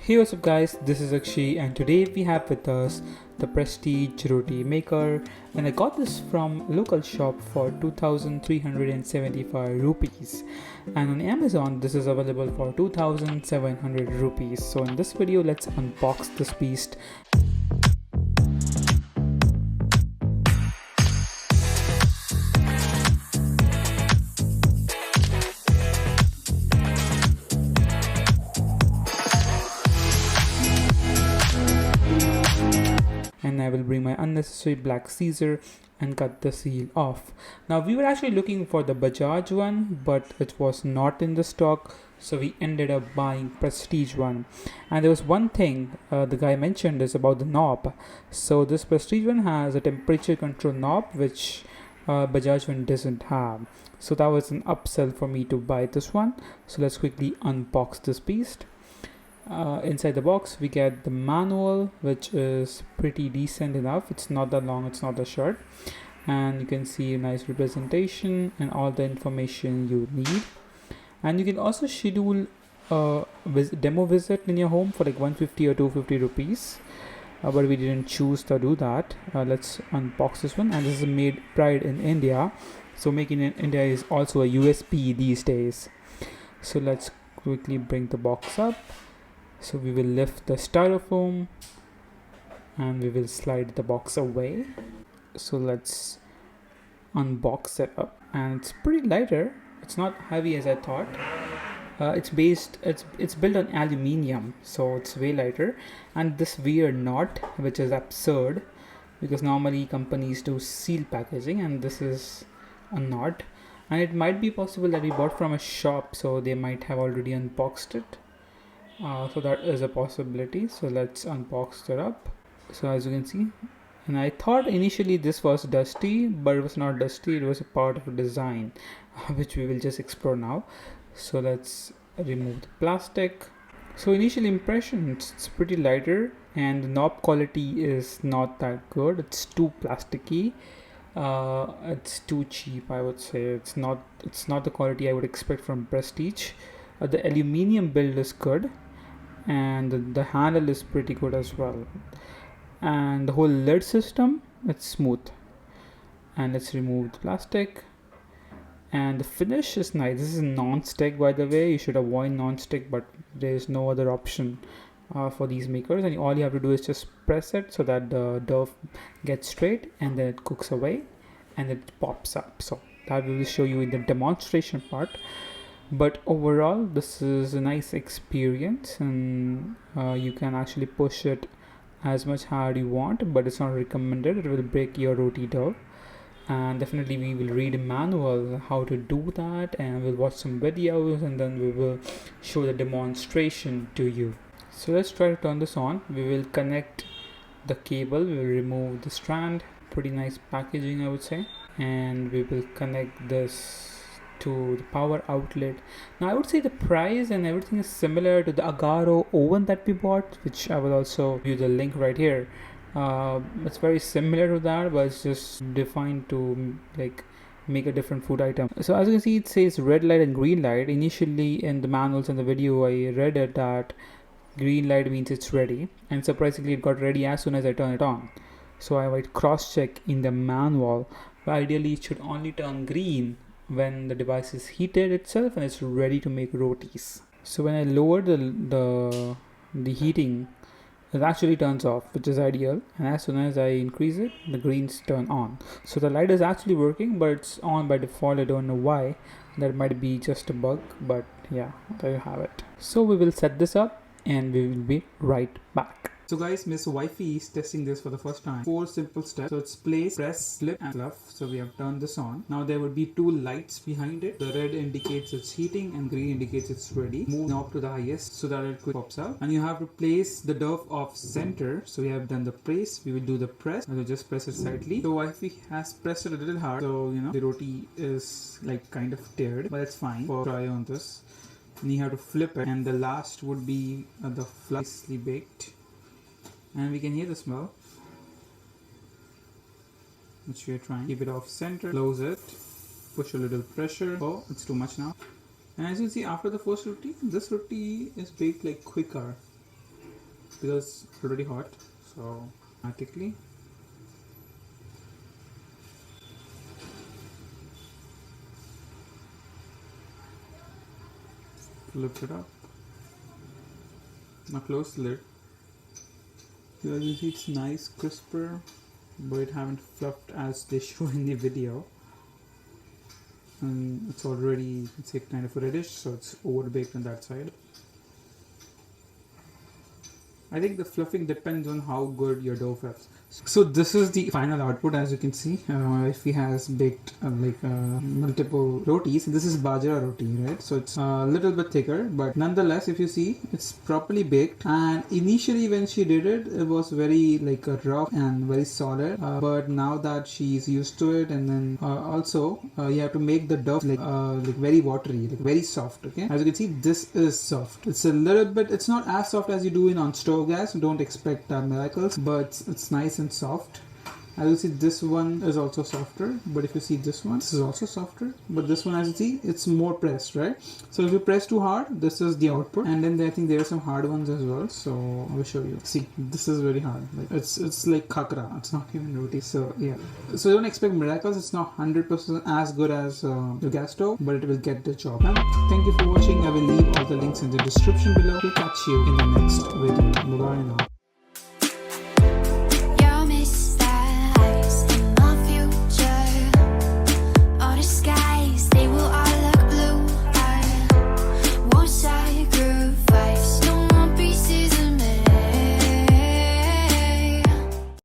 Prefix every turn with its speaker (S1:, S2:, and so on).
S1: Hey, what's up guys, this is Akshay and today we have with us the Prestige Roti Maker, and I got this from a local shop for 2375 rupees, and on Amazon this is available for 2700 rupees. So in this video let's unbox this beast. And I will bring my unnecessary black scissor and cut the seal off. Now we were actually looking for the Bajaj one, but it was not in the stock, so we ended up buying Prestige one. And there was one thing the guy mentioned is about the knob. So this Prestige one has a temperature control knob which Bajaj one doesn't have. So that was an upsell for me to buy this one. So let's quickly unbox this beast. Inside the box we get the manual, which is pretty decent enough. It's not that long, it's not that short, and you can see a nice representation and all the information you need. And you can also schedule a demo visit in your home for like 150 or 250 rupees, but we didn't choose to do that. Let's unbox this one, and this is made pride in India, so making in India is also a USP these days. So let's quickly bring the box up. So we will lift the styrofoam and we will slide the box away. So let's unbox it up, and it's pretty lighter. It's not heavy as I thought. It's built on aluminium, so it's way lighter. And this weird knot, which is absurd because normally companies do seal packaging, and this is a knot. And it might be possible that we bought from a shop, so they might have already unboxed it. So that is a possibility. So let's unbox it up. So as you can see, and I thought initially this was dusty, but it was not dusty. It was a part of a design which we will just explore now. So let's remove the plastic. So initial impression, it's pretty lighter, and the knob quality is not that good. It's too plasticky. It's too cheap, I would say. It's not the quality I would expect from Prestige. The aluminium build is good, and the handle is pretty good as well, and the whole lid system, it's smooth. And let's remove the plastic, and the finish is nice. This is non-stick, by the way. You should avoid non-stick, but there is no other option for these makers, and all you have to do is just press it so that the dough gets straight, and then it cooks away and it pops up. So that we will show you in the demonstration part. But overall this is a nice experience, and you can actually push it as much hard you want, but it's not recommended. It will break your roti dough, and definitely we will read a manual how to do that, and we'll watch some videos, and then we will show the demonstration to you. So let's try to turn this on. We will connect the cable, we will remove the strand. Pretty nice packaging, I would say. And we will connect this to the power outlet. Now I would say the price and everything is similar to the Agaro oven that we bought, which I will also give you the link right here. It's very similar to that, but it's just defined to like make a different food item. So as you can see, it says red light and green light. Initially in the manuals and the video I read it that green light means it's ready, and surprisingly it got ready as soon as I turn it on. So I might cross check in the manual, but ideally it should only turn green when the device is heated itself and it's ready to make rotis. So when I lower the heating, it actually turns off, which is ideal, and as soon as I increase it, the greens turn on. So the light is actually working, but it's on by default. I don't know why. That might be just a bug, but yeah, there you have it. So we will set this up and we will be right back. So guys, Miss Wifey is testing this for the first time. 4 simple steps. So it's place, press, flip and fluff. So we have turned this on. Now there would be 2 lights behind it. The red indicates it's heating and green indicates it's ready. Move knob to the highest so that it pops out. And you have to place the dough off center. So we have done the place. We will do the press. So just press it slightly. So Wifey has pressed it a little hard. So the roti is like kind of teared, but it's fine for try on this. And you have to flip it. And the last would be the fluffy baked. And we can hear the smell, which we are trying. Keep it off center, close it, push a little pressure. Oh, it's too much now. And as you see, after the first roti, this roti is baked like quicker. because it's already hot. So automatically flip it up. Now close the lid. Here you see it's nice, crisper, but it haven't fluffed as they show in the video. And it's already, it's a kind of reddish, so it's over baked on that side. I think the fluffing depends on how good your dough fluffs. So this is the final output. As you can see, if he has baked multiple rotis, this is bajra roti, right? So it's a little bit thicker, but nonetheless, if you see, it's properly baked. And initially when she did it, it was very rough and very solid, but now that she's used to it, and then also you have to make the dough very watery, very soft. Okay, as you can see, this is soft. It's a little bit, it's not as soft as you do in on stove gas. Don't expect miracles, but it's nice and soft. As you see, this one is also softer, but if you see this one, this is also softer, but this one, as you see, it's more pressed, right? So if you press too hard, this is the output. And then I think there are some hard ones as well, so I will show you. See, this is very hard. It's like khakra, it's not even roti. So yeah, so don't expect miracles. It's not 100% as good as your gas stove, but it will get the job done. Thank you for watching. I will leave all the links in the description below. We'll catch you in the next video. Bye bye now.